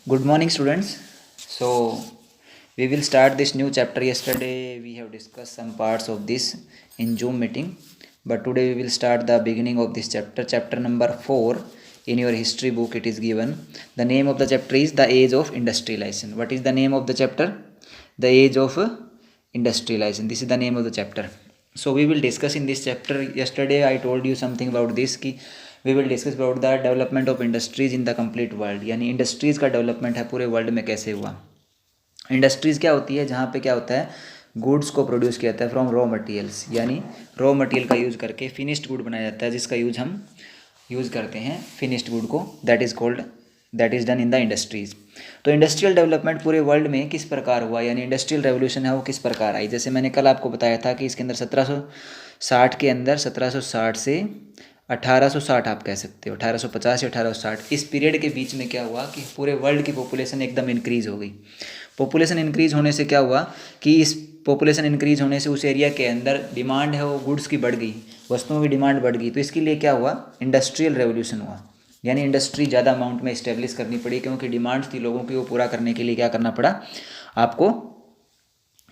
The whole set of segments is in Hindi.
Good morning, students. So, we will start this new chapter. Yesterday, we have discussed some parts of this in Zoom meeting, but today we will start the beginning of this chapter. Chapter number 4 in your history book. It is given. The name of the chapter is The Age of Industrialization. What is the name of the chapter? The Age of Industrialization. This is the name of the chapter. So, we will discuss in this chapter. Yesterday, I told you something about this. We will discuss about the development of industries in the complete world, यानी इंडस्ट्रीज़ का डेवलपमेंट है पूरे वर्ल्ड में कैसे हुआ। इंडस्ट्रीज़ क्या होती है, जहाँ पे क्या होता है, गुड्स को प्रोड्यूस किया जाता है फ्रॉम रॉ मटेरियल्स, यानी रॉ मटेरियल का यूज़ करके फिनिश्ड गुड बनाया जाता है, जिसका यूज़ हम यूज़ करते हैं फिनिश्ड गुड को, that is done in the industries. तो इंडस्ट्रियल डेवलपमेंट पूरे वर्ल्ड में किस प्रकार हुआ, यानी इंडस्ट्रियल रेवोल्यूशन है वो किस प्रकार आई। जैसे मैंने कल आपको बताया था कि इसके अंदर 1760 के अंदर 1760 से 1860 आप कह सकते हो, 1850 या 1860, इस पीरियड के बीच में क्या हुआ कि पूरे वर्ल्ड की पॉपुलेशन एकदम इंक्रीज़ हो गई। पॉपुलेशन इंक्रीज़ होने से क्या हुआ कि इस पॉपुलेशन इंक्रीज़ होने से उस एरिया के अंदर डिमांड है वो गुड्स की बढ़ गई, वस्तुओं की डिमांड बढ़ गई। तो इसके लिए क्या हुआ, इंडस्ट्रियल रेवोल्यूशन हुआ, यानी इंडस्ट्री ज़्यादा अमाउंट में इस्टेब्लिश करनी पड़ी, क्योंकि डिमांड्स थी लोगों की, वो पूरा करने के लिए क्या करना पड़ा, आपको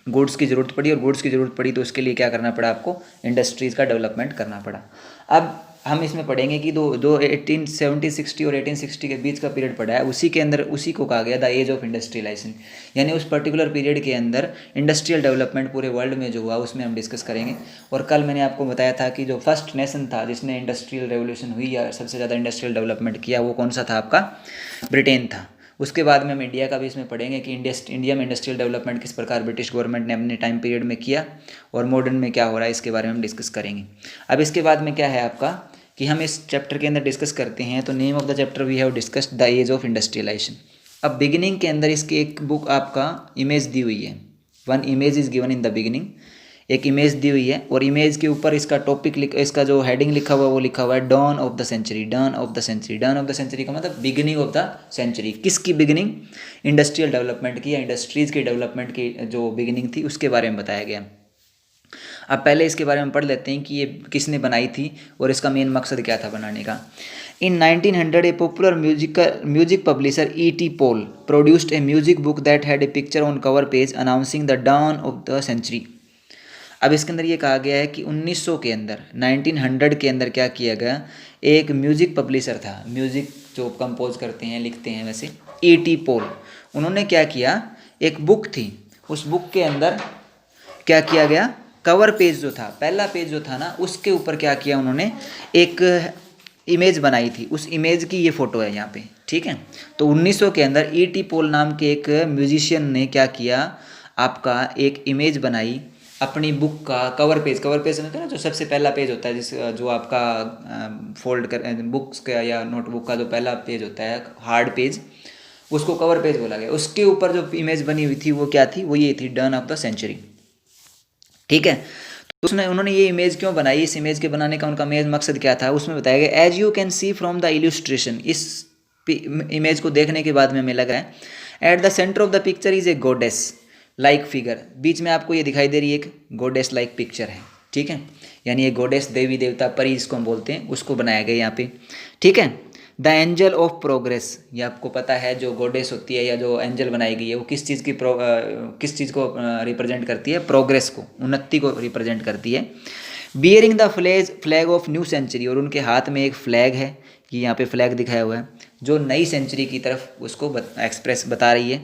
गुड्स की ज़रूरत पड़ी, और गुड्स की ज़रूरत पड़ी तो उसके लिए क्या करना पड़ा, आपको इंडस्ट्रीज़ का डेवलपमेंट करना पड़ा। अब हम इसमें पढ़ेंगे कि दो 1860 और 1860 के बीच का पीरियड पड़ा है, उसी के अंदर उसी को कहा गया द एज ऑफ इंडस्ट्रियलाइजेशन, यानी उस पर्टिकुलर पीरियड के अंदर इंडस्ट्रियल डेवलपमेंट पूरे वर्ल्ड में जो हुआ उसमें हम डिस्कस करेंगे। और कल मैंने आपको बताया था कि जो फर्स्ट नेशन था जिसने इंडस्ट्रियल रेवोल्यूशन हुई या सबसे ज़्यादा इंडस्ट्रियल डेवलपमेंट किया, वो कौन सा था, आपका ब्रिटेन था। उसके बाद में हम इंडिया का भी इसमें पढ़ेंगे कि इंडिया में इंडस्ट्रियल डेवलपमेंट किस प्रकार ब्रिटिश गवर्नमेंट ने अपने टाइम पीरियड में किया, और मॉडर्न में क्या हो रहा है, इसके बारे में हम डिस्कस करेंगे। अब इसके बाद में क्या है आपका कि हम इस चैप्टर के अंदर डिस्कस करते हैं, तो name of the chapter we have discussed the age of industrialisation. अब बिगिनिंग के अंदर इसकी एक बुक आपका इमेज दी हुई है, one image is given in the beginning, एक इमेज दी हुई है, और इमेज के ऊपर इसका टॉपिक इसका जो हेडिंग लिखा हुआ है वो लिखा हुआ है dawn of the century. Dawn of the century, dawn of the century का मतलब बिगिनिंग ऑफ द सेंचुरी। किसकी बिगिनिंग, इंडस्ट्रियल डेवलपमेंट की, या इंडस्ट्रीज़ की डेवलपमेंट की जो बिगिनिंग थी उसके बारे में बताया गया। अब पहले इसके बारे में पढ़ लेते हैं कि ये किसने बनाई थी और इसका मेन मकसद क्या था बनाने का। In 1900 a popular music publisher E.T. Pohl produced a music book that had a picture on cover page announcing the dawn of the century. अब इसके अंदर ये कहा गया है कि 1900 के अंदर, 1900 के अंदर क्या किया गया, एक म्यूजिक पब्लिशर था, म्यूजिक जो कंपोज करते हैं, लिखते हैं वैसे, E.T. Pohl, उन्होंने क्या किया, एक बुक थी, उस बुक के अंदर क्या किया गया, कवर पेज जो था, पहला पेज जो था ना, उसके ऊपर क्या किया उन्होंने, एक इमेज बनाई थी। उस इमेज की ये फ़ोटो है यहाँ पे, ठीक है। तो 1900 के अंदर E.T. Pohl नाम के एक म्यूजिशियन ने क्या किया, आपका एक इमेज बनाई अपनी बुक का कवर पेज समझते हैं ना, जो सबसे पहला पेज होता है, जिस जो आपका फोल्ड कर बुक्स का या नोटबुक का जो पहला पेज होता है, हार्ड पेज, उसको कवर पेज बोला गया। उसके ऊपर जो इमेज बनी हुई थी वो क्या थी, वो ये थी, डॉन ऑफ द सेंचुरी, ठीक है। तो उन्होंने ये इमेज क्यों बनाई, इस इमेज के बनाने का उनका मेन मकसद क्या था, उसमें बताया गया, as you can see from the illustration, इस इमेज को देखने के बाद में हमें लगा है, at the centre of the picture is a goddess like figure, बीच में आपको ये दिखाई दे रही है, एक गोडेस लाइक पिक्चर है, ठीक है, यानी ये गोडेस, देवी देवता, परी जिसको हम बोलते हैं, उसको बनाया गया यहाँ पे, ठीक है। द एंजल ऑफ प्रोग्रेस, ये आपको पता है, जो गोडेस होती है या जो एंजल बनाई गई है वो किस चीज़ की किस चीज़ को रिप्रेजेंट करती है, प्रोग्रेस को, उन्नति को रिप्रेजेंट करती है। Bearing the flag of new century, और उनके हाथ में एक फ्लैग है, कि यहाँ पे फ्लैग दिखाया हुआ है जो नई सेंचुरी की तरफ उसको एक्सप्रेस बता रही है,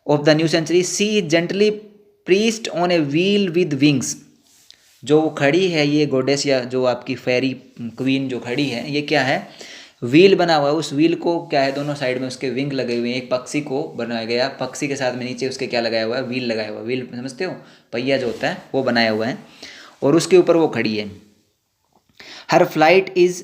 of the new century. She is gently poised on a wheel with wings, जो खड़ी है ये गोडेस या जो आपकी फेरी क्वीन जो खड़ी है, ये क्या है, व्हील बना हुआ है, उस व्हील को क्या है, दोनों साइड में उसके विंग लगे हुए हैं, एक पक्षी को बनाया गया, पक्षी के साथ में नीचे उसके क्या लगाया हुआ है, व्हील लगाया हुआ है, व्हील समझते हो, पहिया जो होता है वो बनाया हुआ है, और उसके ऊपर वो खड़ी है। हर फ्लाइट इज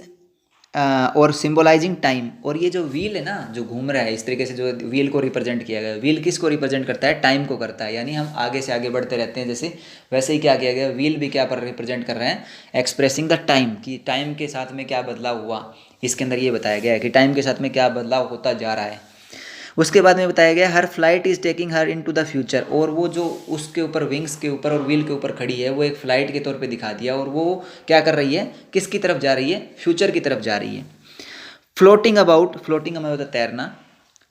और सिंबलाइजिंग टाइम, और ये जो व्हील है ना जो घूम रहा है, इस तरीके से जो व्हील को रिप्रेजेंट किया गया, व्हील किस को रिप्रेजेंट करता है, टाइम को करता है, यानी हम आगे से आगे बढ़ते रहते हैं जैसे, वैसे ही क्या किया गया, व्हील भी क्या पर रिप्रेजेंट कर रहे हैं, एक्सप्रेसिंग द टाइम, कि टाइम के साथ में क्या बदलाव हुआ, इसके अंदर ये बताया गया है कि टाइम के साथ में क्या बदलाव होता जा रहा है। उसके बाद में बताया गया, her flight is taking her into the future, और वो जो उसके ऊपर विंग्स के ऊपर और व्हील के ऊपर खड़ी है, वो एक फ्लाइट के तौर पे दिखा दिया, और वो क्या कर रही है, किसकी तरफ जा रही है, फ्यूचर की तरफ जा रही है। फ्लोटिंग अबाउट, फ्लोटिंग हमें होता है तैरना,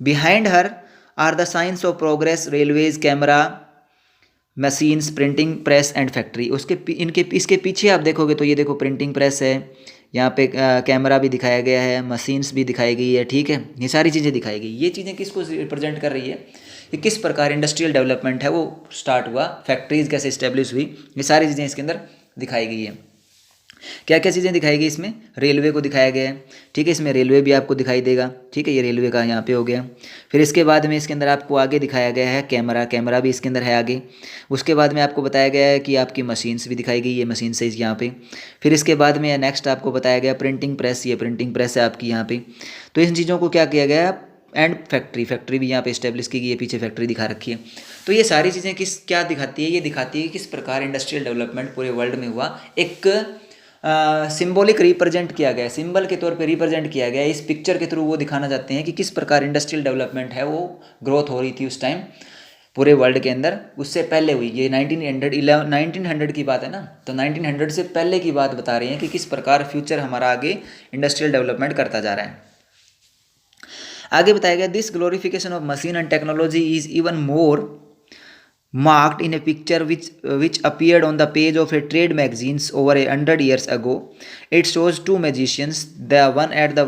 behind her are the science of progress, railways, camera, machines, printing press and factory. इनके इसके पीछे आप देखोगे तो ये देखो प्रिंटिंग प्रेस है, यहाँ पे कैमरा भी दिखाया गया है, मशीन्स भी दिखाई गई है, ठीक है, ये सारी चीज़ें दिखाई गई। ये चीज़ें किसको रिप्रेजेंट कर रही है कि किस प्रकार इंडस्ट्रियल डेवलपमेंट है वो स्टार्ट हुआ, फैक्ट्रीज कैसे इस्टेब्लिश हुई, ये सारी चीज़ें इसके अंदर दिखाई गई है। क्या क्या चीज़ें दिखाई गई इसमें, रेलवे को दिखाया गया है, ठीक है, इसमें रेलवे भी आपको दिखाई देगा, ठीक है, ये रेलवे का यहाँ पे हो गया। फिर इसके बाद में इसके अंदर आपको आगे दिखाया गया है कैमरा, कैमरा भी इसके अंदर है आगे। उसके बाद में आपको बताया गया है कि आपकी मशीन्स भी दिखाई गई है, मशीन साइज यहाँ पे। फिर इसके बाद में नेक्स्ट आपको बताया गया प्रिंटिंग प्रेस, ये प्रिंटिंग प्रेस है आपकी यहाँ पे। तो इन चीज़ों को क्या किया गया है, एंड फैक्ट्री भी यहाँ पे इस्टेब्लिश की गई है, पीछे फैक्ट्री दिखा रखी है। तो ये सारी चीज़ें किस क्या दिखाती है, ये दिखाती है कि किस प्रकार इंडस्ट्रियल डेवलपमेंट पूरे वर्ल्ड में हुआ। एक सिंबॉलिक रिप्रेजेंट किया गया, सिंबल के तौर पे रिप्रेजेंट किया गया। इस पिक्चर के थ्रू वो दिखाना चाहते हैं कि किस प्रकार इंडस्ट्रियल डेवलपमेंट है वो ग्रोथ हो रही थी उस टाइम पूरे वर्ल्ड के अंदर, उससे पहले हुई। ये 1900 की बात है ना, तो 1900 से पहले की बात बता रही हैं कि किस प्रकार फ्यूचर हमारा आगे इंडस्ट्रियल डेवलपमेंट करता जा रहा है। आगे बताया गया this glorification of machine and technology is even more marked in a picture which appeared on the page of a trade magazines over 100 years ago. It shows two magicians. The one at the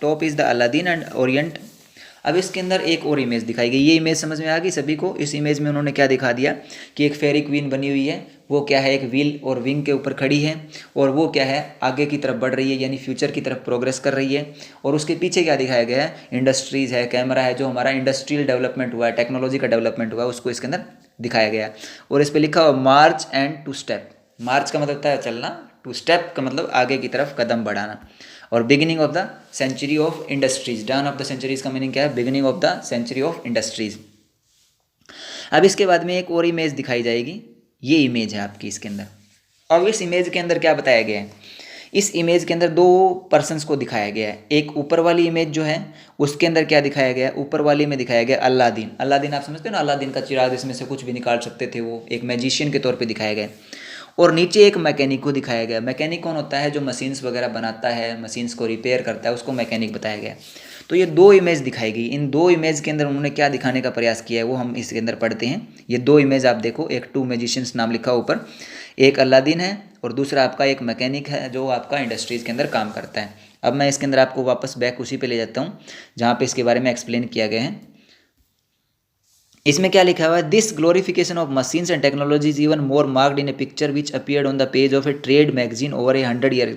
top is the Aladdin and Orient. अब इसके अंदर एक और इमेज दिखाई गई। ये इमेज समझ में आ गई सभी को। इस इमेज में उन्होंने क्या दिखा दिया कि एक फेरी क्वीन बनी हुई है, वो क्या है, एक व्हील और विंग के ऊपर खड़ी है, और वो क्या है, आगे की तरफ बढ़ रही है, यानी फ्यूचर की तरफ प्रोग्रेस कर रही है। और उसके पीछे क्या दिखाया गया है, इंडस्ट्रीज़ है, कैमरा है, जो हमारा इंडस्ट्रियल डेवलपमेंट हुआ है, टेक्नोलॉजी का डेवलपमेंट हुआ है, उसको इसके अंदर दिखाया गया। और इस पर लिखा हुआ मार्च एंड टू स्टेप। मार्च का मतलब होता है चलना, टू स्टेप का मतलब आगे की तरफ कदम बढ़ाना। और beginning of the century of industries, dawn of the centuries का मीनिंग क्या है, beginning of the century of industries. अब इसके बाद में एक और इमेज दिखाई जाएगी, ये इमेज है आपकी इसके अंदर। अब इस इमेज के अंदर क्या बताया गया है, इस इमेज के अंदर दो पर्सन्स को दिखाया गया है। एक ऊपर वाली इमेज जो है उसके अंदर क्या दिखाया गया है, ऊपर वाली में दिखाया गया अलादीन। अलादीन आप समझते हो ना, अलादीन का चिराग, इसमें से कुछ भी निकाल सकते थे, वो एक मैजिशियन के तौर पे दिखाया गया। और नीचे एक मैकेनिक को दिखाया गया। मैकेनिक कौन होता है, जो मशीन्स वगैरह बनाता है, मशीन्स को रिपेयर करता है, उसको मैकेनिक बताया गया। तो ये दो इमेज दिखाई गई। इन दो इमेज के अंदर उन्होंने क्या दिखाने का प्रयास किया है वो हम इसके अंदर पढ़ते हैं। ये दो इमेज आप देखो, एक टू मैजिशियंस नाम लिखा ऊपर, एक अलादीन है और दूसरा आपका एक मैकेनिक है जो आपका इंडस्ट्रीज़ के अंदर काम करता है। अब मैं इसके अंदर आपको वापस बैक उसी पे ले जाता हूँ जहाँ पे इसके बारे में एक्सप्लेन किया गया है। इसमें क्या लिखा हुआ है, this glorification of machines and technologies even more marked in A picture which appeared on the page of A trade magazine over 100 year.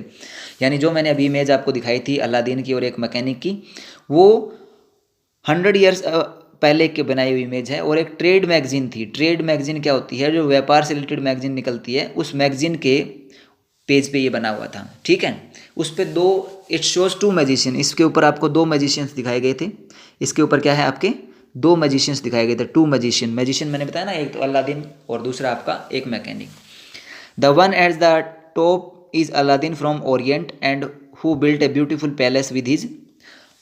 यानी जो मैंने अभी इमेज आपको दिखाई थी अलादीन की और एक मैकेनिक की, वो 100 ईयर्स पहले के बनाई हुई इमेज है। और एक ट्रेड मैगजीन थी। ट्रेड मैगजीन क्या होती है, जो व्यापार से रिलेटेड मैगजीन निकलती है, उस मैगजीन के पेज पे ये बना हुआ था, ठीक है। उस पे दो, इट शोज टू मैजिशियन, इसके ऊपर आपको दो मैजिशियंस दिखाए गए थे। इसके ऊपर क्या है, आपके दो मैजिशियंस दिखाए गए थे, टू मैजिशियन। मैजिशियन मैंने बताया ना, एक तो अलादीन और दूसरा आपका एक mechanic. The one at the top is Aladdin from Orient and who built a beautiful palace with his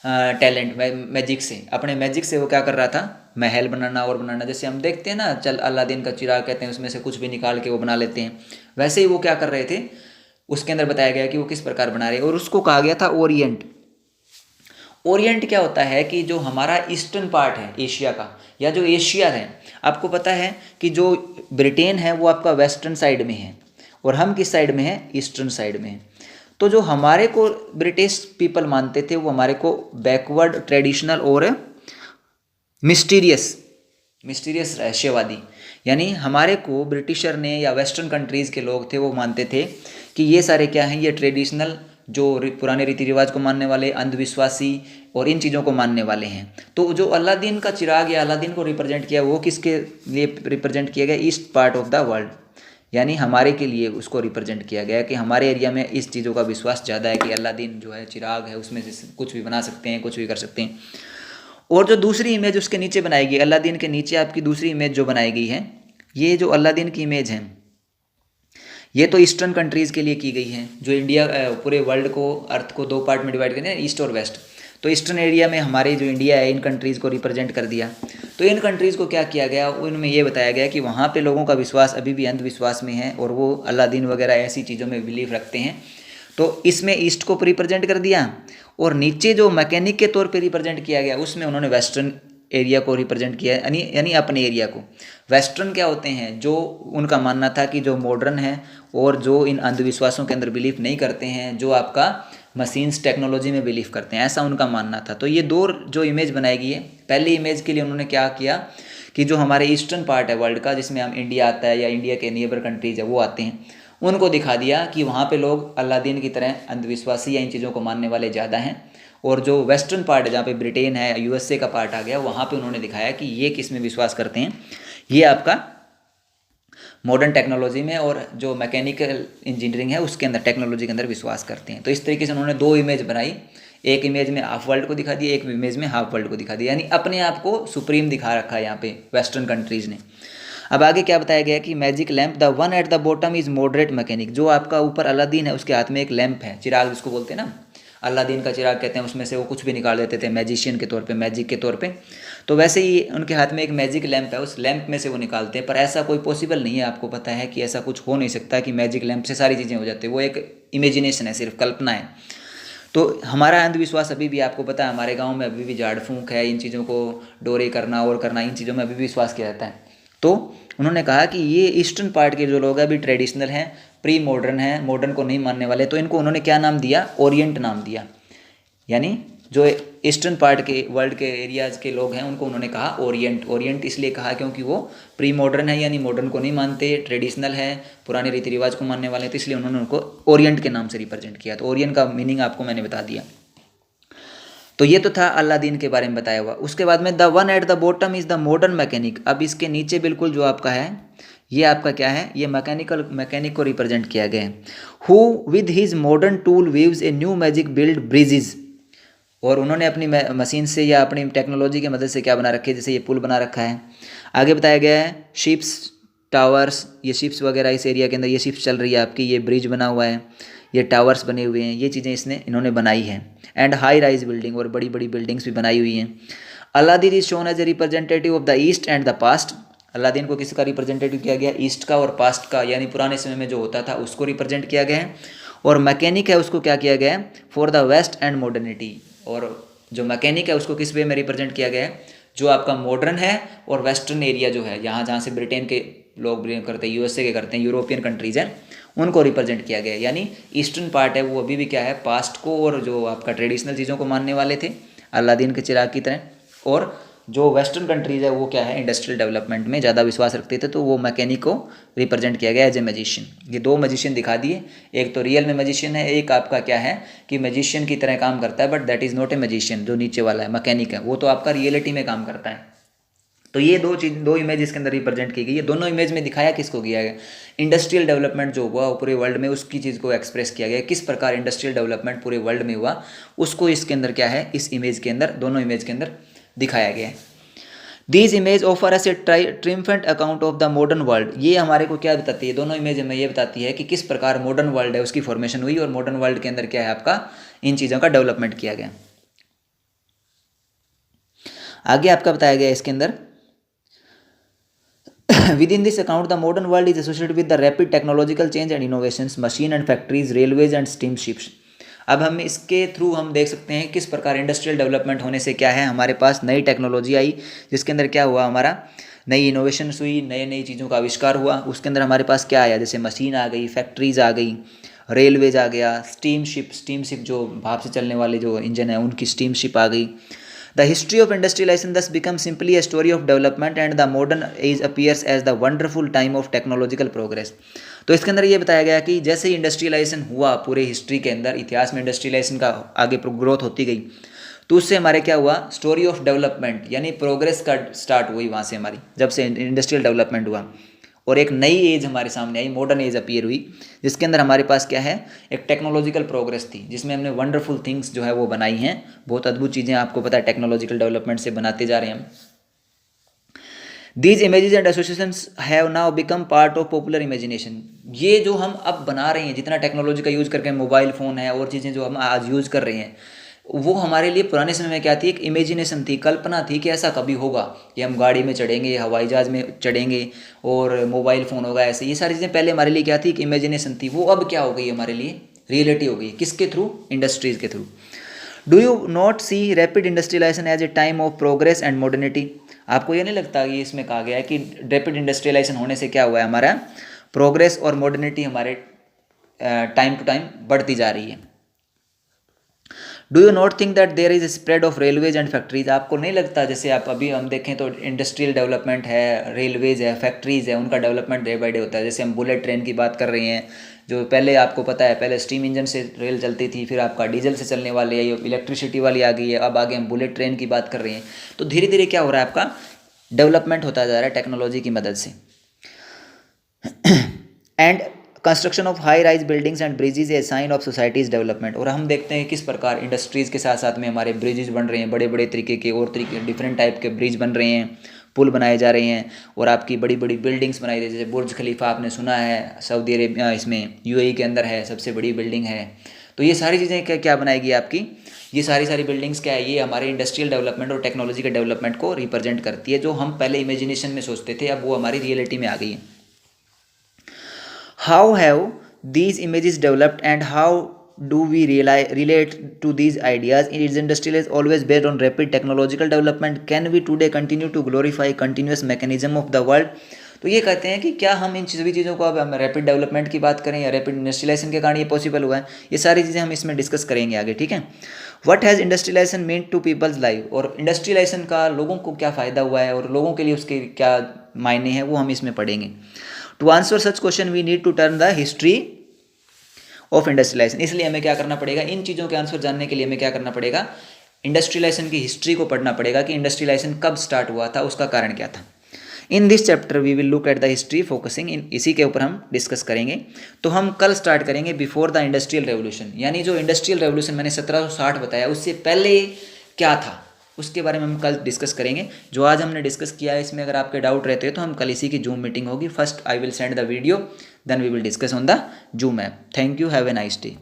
talent. Magic से, अपने मैजिक से वो क्या कर रहा था, महल बनाना और बनाना। जैसे हम देखते हैं ना, चल अलादीन का चिराग कहते हैं, उसमें से कुछ भी निकाल के वो बना लेते हैं, वैसे ही वो क्या कर रहे थे, उसके अंदर बताया गया कि वो किस प्रकार बना रहे हैं। और उसको कहा गया था ओरिएंट। ओरिएंट क्या होता है कि जो हमारा ईस्टर्न पार्ट है एशिया का, या जो एशिया है, आपको पता है कि जो ब्रिटेन है वो आपका वेस्टर्न साइड में है और हम किस साइड में है, ईस्टर्न साइड में है। तो जो हमारे को ब्रिटिश पीपल मानते थे वो हमारे को बैकवर्ड, ट्रेडिशनल और मिस्टीरियस रहस्यवादी, यानी हमारे को ब्रिटिशर ने या वेस्टर्न कंट्रीज़ के लोग थे वो मानते थे कि ये सारे क्या हैं, ये ट्रेडिशनल, जो पुराने रीति रिवाज को मानने वाले, अंधविश्वासी और इन चीज़ों को मानने वाले हैं। तो जो अलादीन का चिराग या अलादीन को रिप्रेजेंट किया, वो किसके लिए रिप्रेजेंट किया गया, east part of the world, यानी हमारे के लिए उसको रिप्रेजेंट किया गया कि हमारे एरिया में इस चीज़ों का विश्वास ज़्यादा है कि अलादीन जो है चिराग है, उसमें से कुछ भी बना सकते हैं, कुछ भी कर सकते हैं। और जो दूसरी इमेज उसके नीचे बनाई गई, अलादीन के नीचे आपकी दूसरी इमेज जो बनाई गई है, ये जो अलादीन की इमेज है, ये तो ईस्टर्न कंट्रीज़ के लिए की गई है। जो इंडिया पूरे वर्ल्ड को, अर्थ को दो पार्ट में डिवाइड करते हैं, ईस्ट और वेस्ट। तो ईस्टर्न एरिया में हमारे जो इंडिया है, इन कंट्रीज़ को रिप्रेजेंट कर दिया। तो इन कंट्रीज़ को क्या किया गया, उनमें ये बताया गया कि वहाँ पे लोगों का विश्वास अभी भी अंधविश्वास में है और वो अलादीन वगैरह ऐसी चीज़ों में बिलीव रखते हैं। तो इसमें ईस्ट को रिप्रेजेंट कर दिया, और नीचे जो मैकेनिक के तौर पे रिप्रेजेंट किया गया उसमें उन्होंने वेस्टर्न एरिया को रिप्रेजेंट किया, यानी अपने एरिया को। वेस्टर्न क्या होते हैं, जो उनका मानना था कि जो मॉडर्न है और जो इन अंधविश्वासों के अंदर बिलीव नहीं करते हैं, जो आपका मशीन्स टेक्नोलॉजी में बिलीव करते हैं, ऐसा उनका मानना था। तो ये दो जो इमेज बनाई गई है, पहली इमेज के लिए उन्होंने क्या किया कि जो हमारे ईस्टर्न पार्ट है वर्ल्ड का, जिसमें हम इंडिया आता है या इंडिया के नेबर कंट्रीज है वो आते हैं, उनको दिखा दिया कि वहाँ पे लोग अलादीन की तरह अंधविश्वासी या इन चीज़ों को मानने वाले ज़्यादा हैं। और जो वेस्टर्न पार्ट है, जहाँ पे ब्रिटेन है, यूएसए का पार्ट आ गया, वहाँ पे उन्होंने दिखाया कि ये किस में विश्वास करते हैं, ये आपका मॉडर्न टेक्नोलॉजी में और जो मैकेनिकल इंजीनियरिंग है उसके अंदर, टेक्नोलॉजी के अंदर विश्वास करते हैं। तो इस तरीके से उन्होंने दो इमेज बनाई, एक इमेज में हाफ वर्ल्ड को दिखा दिया, एक इमेज में हाफ वर्ल्ड को दिखा दिया, यानी अपने आप को सुप्रीम दिखा रखा है यहाँ पे वेस्टर्न कंट्रीज़ ने। अब आगे क्या बताया गया कि magic lamp, the one at the bottom is moderate mechanic, जो आपका ऊपर अलादीन है उसके हाथ में एक लैम्प है, चिराग जिसको बोलते हैं ना, अलादीन का चिराग कहते हैं, उसमें से वो कुछ भी निकाल देते थे मैजिशियन के तौर पे, मैजिक के तौर पे। तो वैसे ही उनके हाथ में एक मैजिक लैम्प है, उस लैम्प में से वो निकालते हैं, पर ऐसा कोई पॉसिबल नहीं है, आपको पता है कि ऐसा कुछ हो नहीं सकता कि मैजिक लैम्प से सारी चीज़ें हो जाती है, वो एक इमेजिनेशन है, सिर्फ कल्पना है। तो हमारा अंधविश्वास अभी भी, आपको पता है हमारे गाँव में अभी भी झाड़ फूँक है, इन चीज़ों को डोरे करना और करना, इन चीज़ों में अभी भी विश्वास किया जाता है। तो उन्होंने कहा कि ये ईस्टर्न पार्ट के जो लोग हैं अभी ट्रेडिशनल हैं, प्री मॉडर्न हैं, मॉडर्न को नहीं मानने वाले, तो इनको उन्होंने क्या नाम दिया, ओरिएंट नाम दिया। यानी जो ईस्टर्न पार्ट के वर्ल्ड के एरियाज़ के लोग हैं उनको उन्होंने कहा ओरिएंट। ओरिएंट इसलिए कहा क्योंकि वो प्री मॉडर्न है, यानी मॉडर्न को नहीं मानते, ट्रेडिशनल है, पुराने रीति रिवाज को मानने वाले, तो इसलिए उन्होंने उनको ओरिएंट के नाम से रिप्रेजेंट किया। तो ओरिएंट का मीनिंग आपको मैंने बता दिया। तो ये तो था अलादीन के बारे में बताया हुआ। उसके बाद में the one at the bottom is the modern mechanic. अब इसके नीचे बिल्कुल जो आपका है, ये आपका क्या है, ये मैकेनिक को रिप्रेजेंट किया गया है, who with his modern tool weaves a new magic build bridges. और उन्होंने अपनी मशीन से या अपनी टेक्नोलॉजी की मदद से क्या बना रखे, जैसे ये पुल बना रखा है। आगे बताया गया है शिप्स, टावर्स, ये शिप्स वगैरह इस एरिया के अंदर ये शिप्स चल रही है आपकी, ये ब्रिज बना हुआ है, ये टावर्स बने हुए हैं, ये चीज़ें इन्होंने बनाई हैं। एंड हाई राइज बिल्डिंग, और बड़ी बड़ी बिल्डिंग्स भी बनाई हुई हैं। Aladdin is shown as a representative of the East and the past. Aladdin को किसका रिप्रेजेंटेटिव किया गया, ईस्ट का और पास्ट का, यानी पुराने समय में जो होता था उसको रिप्रेजेंट किया गया है। और मैकेनिक है उसको क्या किया गया है, for the West and modernity. और जो मैकेनिक है उसको किस वे में रिप्रेजेंट किया गया है, जो आपका मॉडर्न है और वेस्टर्न एरिया जो है, यहाँ जहाँ से ब्रिटेन के लोग बिलोंग करते हैं, यूएसए के करते हैं, यूरोपियन कंट्रीज़ हैं, उनको रिप्रेजेंट किया गया है। यानी ईस्टर्न पार्ट है वो अभी भी क्या है, पास्ट को और जो आपका ट्रेडिशनल चीज़ों को मानने वाले थे अलादीन के चिराग की तरह, और जो वेस्टर्न कंट्रीज़ है वो क्या है, इंडस्ट्रियल डेवलपमेंट में ज़्यादा विश्वास रखते थे, तो वो मैकेनिक को रिप्रेजेंट किया गया एज ए मैजिशियन। ये दो मैजिशियन दिखा दिए, एक तो रियल में मैजिशियन है, एक आपका क्या है कि मैजिशियन की तरह काम करता है, but that is not a magician. जो नीचे वाला है मैकेनिक है वो तो आपका रियलिटी में काम करता है। तो ये दो इमेज इसके अंदर रिप्रेजेंट की गई है। दोनों इमेज में दिखाया किसको गया है, इंडस्ट्रियल डेवलपमेंट जो हुआ पूरे वर्ल्ड में, उसकी चीज़ को एक्सप्रेस किया गया, किस प्रकार इंडस्ट्रियल डेवलपमेंट पूरे वर्ल्ड में हुआ उसको इसके अंदर क्या है, इस इमेज के अंदर, दोनों इमेज के अंदर दिखाया गया है। These image offer us a triumphant account of the modern world. ये हमारे को क्या बताती है, दोनों इमेज हमें ये बताती है कि किस प्रकार मॉडर्न वर्ल्ड है उसकी फॉर्मेशन हुई, और मॉडर्न वर्ल्ड के अंदर क्या है आपका इन चीज़ों का डेवलपमेंट किया गया। आगे आपका बताया गया इसके अंदर within this account the modern world is associated with the rapid technological change and innovations, machine and factories, railways and steamships। अब हम इसके थ्रू हम देख सकते हैं किस प्रकार इंडस्ट्रियल डेवलपमेंट होने से क्या है, हमारे पास नई टेक्नोलॉजी आई, जिसके अंदर क्या हुआ, हमारा नई इनोवेशंस हुई, नए नई चीज़ों का आविष्कार हुआ। उसके अंदर हमारे पास क्या आया, जैसे मशीन आ गई, फैक्ट्रीज आ गई, रेलवेज आ गया, स्टीमशिप जो भाप से चलने वाले जो इंजन है उनकी स्टीमशिप आ गई। The history of industrialization thus becomes simply a story of development and the modern age appears as the wonderful time of technological progress। तो इसके अंदर ये बताया गया कि जैसे ही इंडस्ट्रियलाइजेशन हुआ पूरे हिस्ट्री के अंदर, इतिहास में इंडस्ट्रियलाइजेशन का आगे ग्रोथ होती गई, तो उससे हमारे क्या हुआ, स्टोरी ऑफ डेवलपमेंट यानी प्रोग्रेस का स्टार्ट हुई वहाँ से हमारी, जब से इंडस्ट्रियल डेवलपमेंट हुआ, और एक नई एज हमारे सामने आई, मॉडर्न एज अपीयर हुई, जिसके अंदर हमारे पास क्या है, एक टेक्नोलॉजिकल प्रोग्रेस थी, जिसमें हमने वंडरफुल थिंग्स जो है वो बनाई हैं, बहुत अद्भुत चीज़ें आपको पता है टेक्नोलॉजिकल डेवलपमेंट से बनाते जा रहे हैं हम। These images and associations have now become part of popular imagination. ये जो हम अब बना रहे हैं, जितना टेक्नोलॉजी का यूज़ करके, मोबाइल फ़ोन है और चीज़ें जो हम आज यूज़ कर रहे हैं, वो हमारे लिए पुराने समय में क्या थी, एक इमेजिनेशन थी, कल्पना थी कि ऐसा कभी होगा कि हम गाड़ी में चढ़ेंगे, हवाई जहाज़ में चढ़ेंगे और मोबाइल फ़ोन होगा, ऐसे ये सारी चीज़ें पहले हमारे लिए क्या थी, एक इमेजिनेशन थी। वो अब क्या हो गई हमारे लिए, रियलिटी हो गई। किसके थ्रू? इंडस्ट्रीज़ के through. Do you not see rapid industrialisation as a time of progress and modernity? आपको ये नहीं लगता कि इसमें कहा गया है कि रैपिड इंडस्ट्रियलाइजेशन होने से क्या हुआ है, हमारा प्रोग्रेस और मॉडर्निटी हमारे टाइम टू टाइम बढ़ती जा रही है। Do you not think that there is spread of railways and factories? आपको नहीं लगता, जैसे आप अभी हम देखें तो इंडस्ट्रियल डेवलपमेंट है, रेलवेज है, फैक्ट्रीज है, उनका डेवलपमेंट डे बाई डे होता है। जैसे हम बुलेट ट्रेन की बात कर रहे हैं, जो पहले आपको पता है पहले स्टीम इंजन से रेल चलती थी, फिर आपका डीजल से चलने वाली है, ये इलेक्ट्रिसिटी वाली आ गई है, अब आगे हम बुलेट ट्रेन की बात कर रहे हैं। तो धीरे धीरे क्या हो रहा है, आपका डेवलपमेंट होता जा रहा है टेक्नोलॉजी की मदद से। And construction of high rise buildings and bridges a sign of society's development. और हम देखते हैं किस प्रकार इंडस्ट्रीज़ के साथ साथ में हमारे ब्रिजेज बन रहे हैं, बड़े बड़े तरीके के और तरीके डिफरेंट टाइप के ब्रिज बन रहे हैं, पुल बनाए जा रहे हैं, और आपकी बड़ी बड़ी बिल्डिंग्स बनाई रही है। जैसे बुर्ज खलीफा आपने सुना है, सऊदी अरेबिया इसमें यूएई के अंदर है, सबसे बड़ी बिल्डिंग है। तो ये सारी चीज़ें क्या क्या बनाएगी आपकी, ये सारी बिल्डिंग्स क्या है, ये हमारे इंडस्ट्रियल डेवलपमेंट और टेक्नोलॉजी के डेवलपमेंट को रिप्रेजेंट करती है, जो हम पहले इमेजिनेशन में सोचते थे, अब वो हमारी रियलिटी में आ गई है। How have these images developed and how do we relate to these ideas? Is industrial is always based on rapid technological development? Can we today continue to glorify continuous mechanism of the world? तो ये कहते हैं कि क्या हम इन सभी चीज़ों को, अब हम रैपिड डेवलपमेंट की बात करें या रैपिड इंडस्ट्रियलाइजेशन के कारण ये पॉसिबल हुआ है, ये सारी चीज़ें हम इसमें डिस्कस करेंगे आगे, ठीक है। What has industrialisation mean to people's life? और इंडस्ट्रियलाइजेशन का लोगों को क्या फ़ायदा हुआ है और लोगों के लिए उसके क्या मायने हैं, वो हम इसमें पढ़ेंगे। To answer such question we need to turn the history of industrialisation. इसलिए हमें क्या करना पड़ेगा, इन चीज़ों के आंसर जानने के लिए हमें क्या करना पड़ेगा, इंडस्ट्रियलाइजेशन की हिस्ट्री को पढ़ना पड़ेगा कि इंडस्ट्रियलाइजेशन कब स्टार्ट हुआ था, उसका कारण क्या था। In this chapter we will look at the history focusing in, इसी के ऊपर हम डिस्कस करेंगे। तो हम कल स्टार्ट करेंगे बिफोर द इंडस्ट्रियल रेवोल्यूशन, यानी जो इंडस्ट्रियल रेवोल्यूशन मैंने 1760 बताया, उससे पहले क्या था उसके बारे में हम कल डिस्कस करेंगे। जो आज हमने डिस्कस किया है इसमें अगर आपके डाउट रहते हैं तो हम कल इसी की जूम मीटिंग होगी। First I will send the video, then we will discuss on the Zoom app. Thank you, have a nice day.